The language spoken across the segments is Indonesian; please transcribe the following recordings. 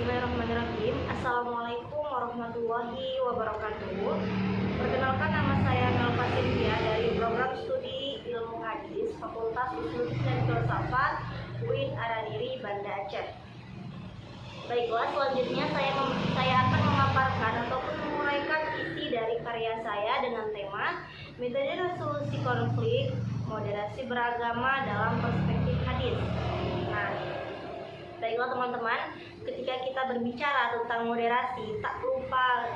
Bismillahirrahmanirrahim. Assalamualaikum warahmatullahi wabarakatuh. Perkenalkan, nama saya Nelva Cynthia dari program studi Ilmu Hadis Fakultas Usul dan Filsafat UIN Araniri, Banda Aceh. Baiklah, selanjutnya saya akan memaparkan ataupun menguraikan isi dari karya saya dengan tema metode resolusi konflik moderasi beragama dalam perspektif hadis. Nah, baiklah teman-teman, ketika kita berbicara tentang moderasi, tak lupa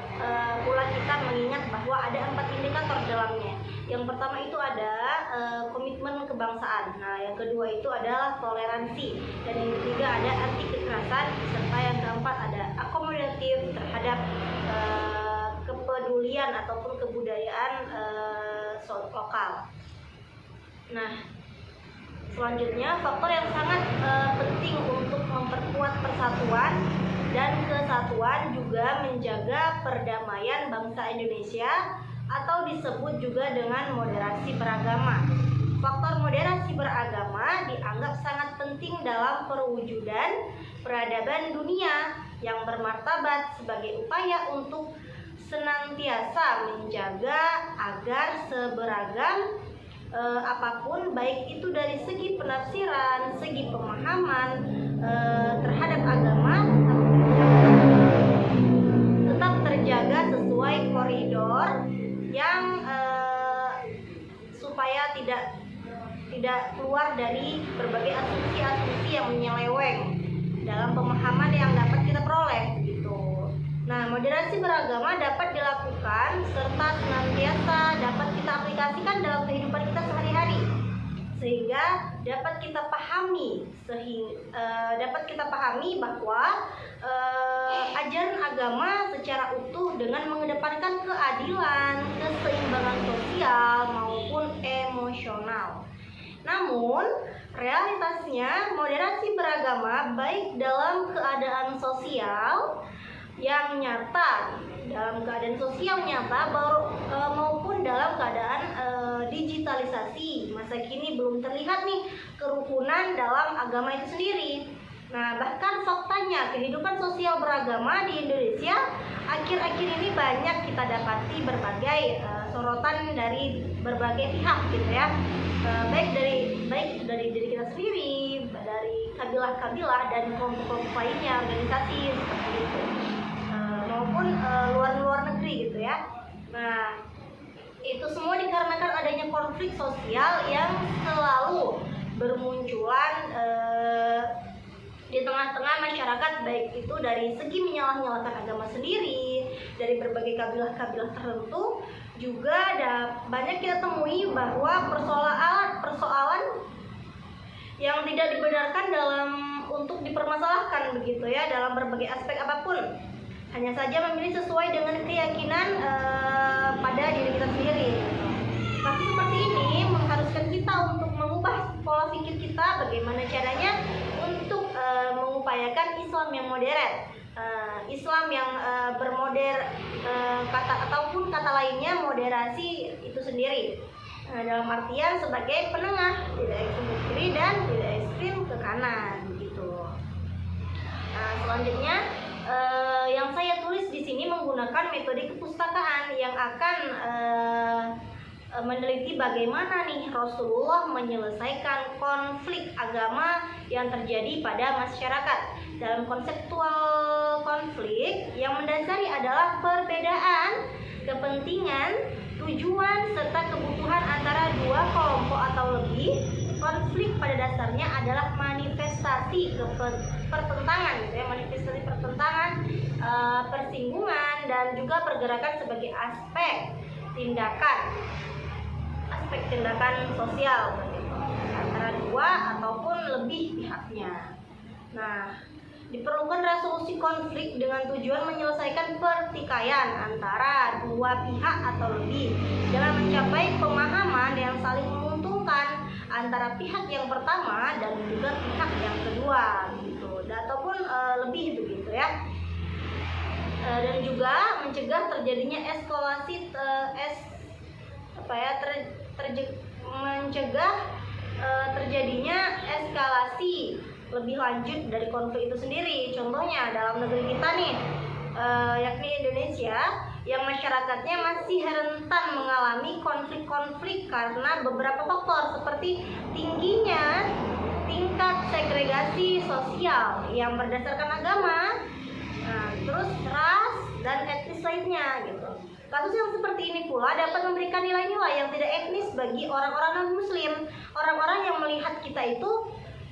pula kita mengingat bahwa ada 4 indikator dalamnya. Yang pertama itu ada komitmen kebangsaan. Nah, yang kedua itu adalah toleransi, dan yang ketiga ada anti kekerasan, serta yang keempat ada akomodatif terhadap kepedulian ataupun kebudayaan lokal. Nah, selanjutnya, faktor yang sangat penting untuk memperkuat persatuan dan kesatuan juga menjaga perdamaian bangsa Indonesia atau disebut juga dengan moderasi beragama. Faktor moderasi beragama dianggap sangat penting dalam perwujudan peradaban dunia yang bermartabat sebagai upaya untuk senantiasa menjaga agar seberagam apapun, baik itu dari segi penafsiran, segi pemahaman terhadap agama, tetap terjaga sesuai koridor yang supaya tidak keluar dari berbagai asumsi-asumsi yang menyeleweng dalam pemahaman yang dapat kita peroleh gitu. Nah, moderasi beragama dapat dilakukan serta senantiasa dapat kita aplikasikan dalam kehidupan kita sehari-hari, sehingga dapat kita pahami bahwa ajaran agama secara utuh dengan mengedepankan keadilan, keseimbangan sosial maupun emosional. Namun, realitasnya moderasi beragama baik dalam keadaan sosial yang nyata, maupun dalam keadaan digitalisasi masa kini belum terlihat nih kerukunan dalam agama itu sendiri. Nah, bahkan faktanya kehidupan sosial beragama di Indonesia akhir-akhir ini banyak kita dapati berbagai sorotan dari berbagai pihak gitu ya, baik dari diri kita sendiri, dari kabilah-kabilah dan kelompok-kelompok lainnya, organisasi seperti itu, maupun luar negeri gitu ya. Nah, itu semua dikarenakan adanya konflik sosial yang selalu bermunculan di tengah-tengah masyarakat, baik itu dari segi menyalah-nyalahkan agama sendiri dari berbagai kabilah-kabilah tertentu. Juga banyak kita temui bahwa persoalan yang tidak dibenarkan untuk dipermasalahkan begitu ya dalam berbagai aspek apapun, hanya saja memilih sesuai dengan keyakinan pada diri kita sendiri. Tapi seperti ini mengharuskan kita untuk mengubah pola pikir kita, bagaimana caranya untuk mengupayakan Islam yang modern, Islam yang kata lainnya moderasi itu sendiri, dalam artian sebagai penengah, tidak ekstrem ke kiri dan tidak ekstrem ke kanan gitu. Nah, selanjutnya yang saya tulis di sini menggunakan metode kepustakaan yang akan meneliti bagaimana nih Rasulullah menyelesaikan konflik agama yang terjadi pada masyarakat. Dalam konseptual konflik yang mendasari adalah perbedaan kepentingan, tujuan, serta kebutuhan antara dua kelompok atau lebih. Konflik pada dasarnya adalah manifestasi pertentangan gitu ya, manifestasi pertentangan, persinggungan, dan juga pergerakan sebagai aspek tindakan sosial gitu, antara dua ataupun lebih pihaknya. Nah, diperlukan resolusi konflik dengan tujuan menyelesaikan pertikaian antara dua pihak atau lebih dengan mencapai pemahaman yang saling menguntungkan antara pihak yang pertama dan juga pihak yang kedua gitu, ataupun lebih begitu ya. Dan juga mencegah terjadinya mencegah terjadinya eskalasi lebih lanjut dari konflik itu sendiri. Contohnya dalam negeri kita nih, yakni Indonesia, yang masyarakatnya masih rentan mengalami konflik-konflik karena beberapa faktor seperti tingginya tingkat segregasi sosial yang berdasarkan agama, terus ras dan etnis lainnya gitu. Kasus yang seperti ini pula dapat memberikan nilai-nilai yang tidak etnis bagi orang-orang non-muslim. Orang-orang yang melihat kita itu,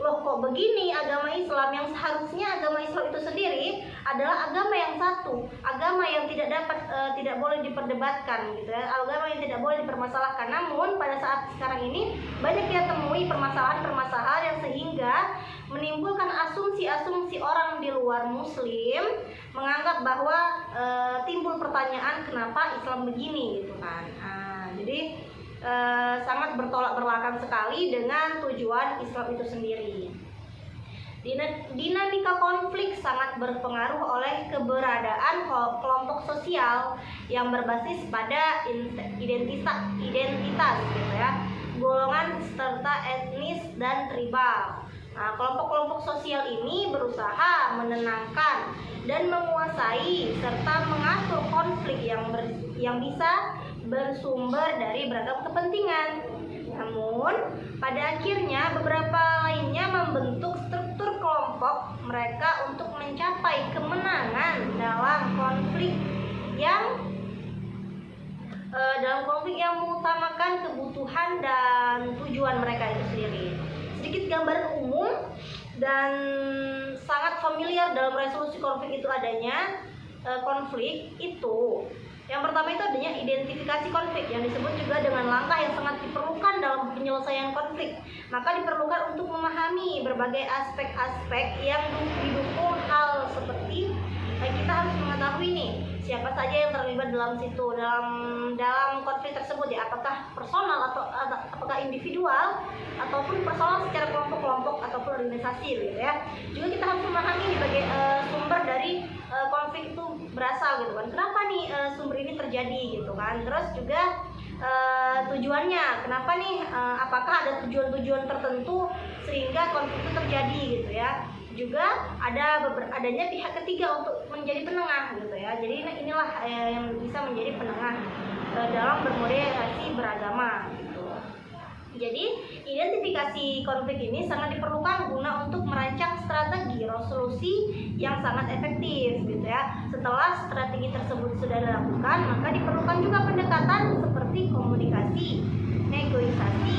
loh kok begini agama Islam, yang seharusnya agama Islam itu sendiri adalah agama yang satu, agama yang tidak boleh diperdebatkan gitu ya, agama yang tidak boleh dipermasalahkan. Namun pada saat sekarang ini banyak kita temui permasalahan-permasalahan yang sehingga menimbulkan asumsi-asumsi orang di luar muslim menganggap bahwa timbul pertanyaan kenapa Islam begini gitu kan. Jadi sangat bertolak belakang sekali dengan tujuan Islam itu sendiri. Dinamika konflik sangat berpengaruh oleh keberadaan kelompok sosial yang berbasis pada identitas gitu ya, golongan serta etnis dan tribal. Nah, kelompok-kelompok sosial ini berusaha menenangkan dan menguasai serta mengatur konflik yang bisa bersumber dari beragam kepentingan. Namun, pada akhirnya beberapa lainnya membentuk struktur kelompok mereka untuk mencapai kemenangan dalam konflik yang mengutamakan kebutuhan dan tujuan mereka itu sendiri. Sedikit gambaran umum dan sangat familiar dalam resolusi konflik itu adanya konflik itu. Yang pertama itu adanya identifikasi konflik yang disebut juga dengan langkah yang sangat diperlukan dalam penyelesaian konflik. Maka diperlukan untuk memahami berbagai aspek-aspek yang didukung hal seperti kita harus mengetahui nih siapa saja yang terlibat dalam konflik tersebut ya, apakah personal atau apakah individual ataupun personal secara kelompok-kelompok ataupun organisasi gitu ya. Juga kita harus memahami sebagai sumber dari konflik itu berasal gitu kan. Kenapa nih sumber ini terjadi gitu kan. Terus juga tujuannya, kenapa nih, apakah ada tujuan-tujuan tertentu sehingga konflik itu terjadi gitu ya. Juga adanya pihak ketiga untuk menjadi penengah gitu ya. Jadi inilah yang bisa menjadi penengah dalam bermoderasi beragama gitu. Jadi identifikasi konflik ini sangat diperlukan guna untuk merancang strategi resolusi yang sangat efektif gitu ya. Setelah strategi tersebut sudah dilakukan, maka diperlukan juga pendekatan seperti komunikasi, negosiasi,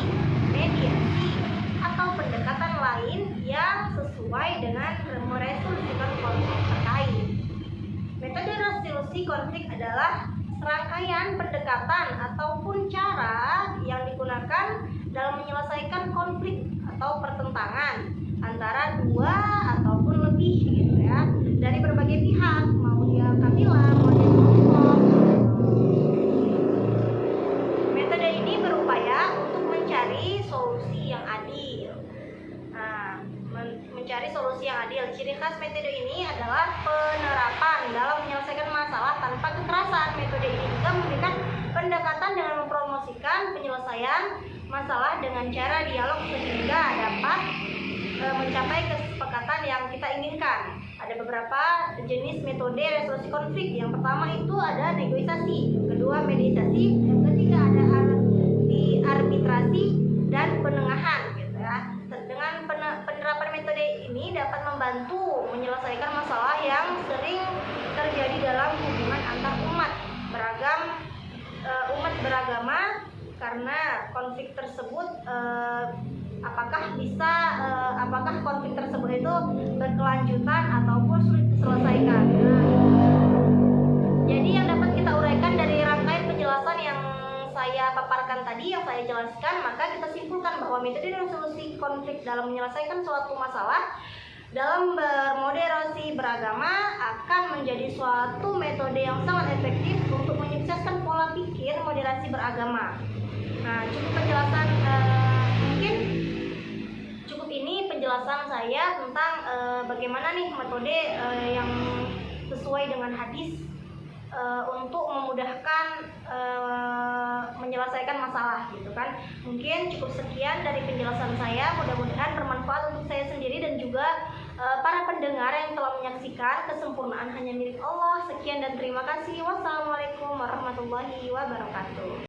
mediasi, atau pendekatan lain yang sesuai dengan meresolusikan konflik terkait. Metode resolusi konflik adalah serangkaian pendekatan ataupun cara yang digunakan dalam menyelesaikan konflik atau pertentangan antara dua ataupun lebih gitu ya, dari berbagai pihak, mau dia kabilah, mau dia kelompok. Metode ini berupaya untuk mencari solusi yang adil. Mencari solusi yang adil. Ciri khas metode ini adalah penerapan dalam menyelesaikan masalah tanpa kekerasan. Metode ini juga memberikan pendekatan dengan mempromosikan penyelesaian masalah dengan cara dialog sehingga dapat mencapai kesepakatan yang kita inginkan. Ada beberapa jenis metode resolusi konflik. Yang pertama itu ada negosiasi, yang kedua mediasi, yang ketiga ada arbitrasi dan penengahan gitu ya. Dengan penerapan metode ini dapat membantu menyelesaikan masalah yang sering terjadi dalam hubungan antar umat beragama karena konflik tersebut apakah konflik tersebut itu berkelanjutan ataupun sulit diselesaikan. Jadi yang dapat kita uraikan dari rangkaian penjelasan yang saya paparkan tadi, yang saya jelaskan, maka kita simpulkan bahwa metode resolusi konflik dalam menyelesaikan suatu masalah dalam bermoderasi beragama akan menjadi suatu metode yang sangat efektif untuk menyukseskan pola pikir moderasi beragama. Nah, cukup ini penjelasan saya tentang bagaimana nih metode yang sesuai dengan hadis untuk memudahkan menyelesaikan masalah gitu kan. Mungkin cukup sekian dari penjelasan saya, mudah-mudahan bermanfaat untuk saya sendiri dan juga para pendengar yang telah menyaksikan. Kesempurnaan hanya milik Allah. Sekian dan terima kasih. Wassalamualaikum warahmatullahi wabarakatuh.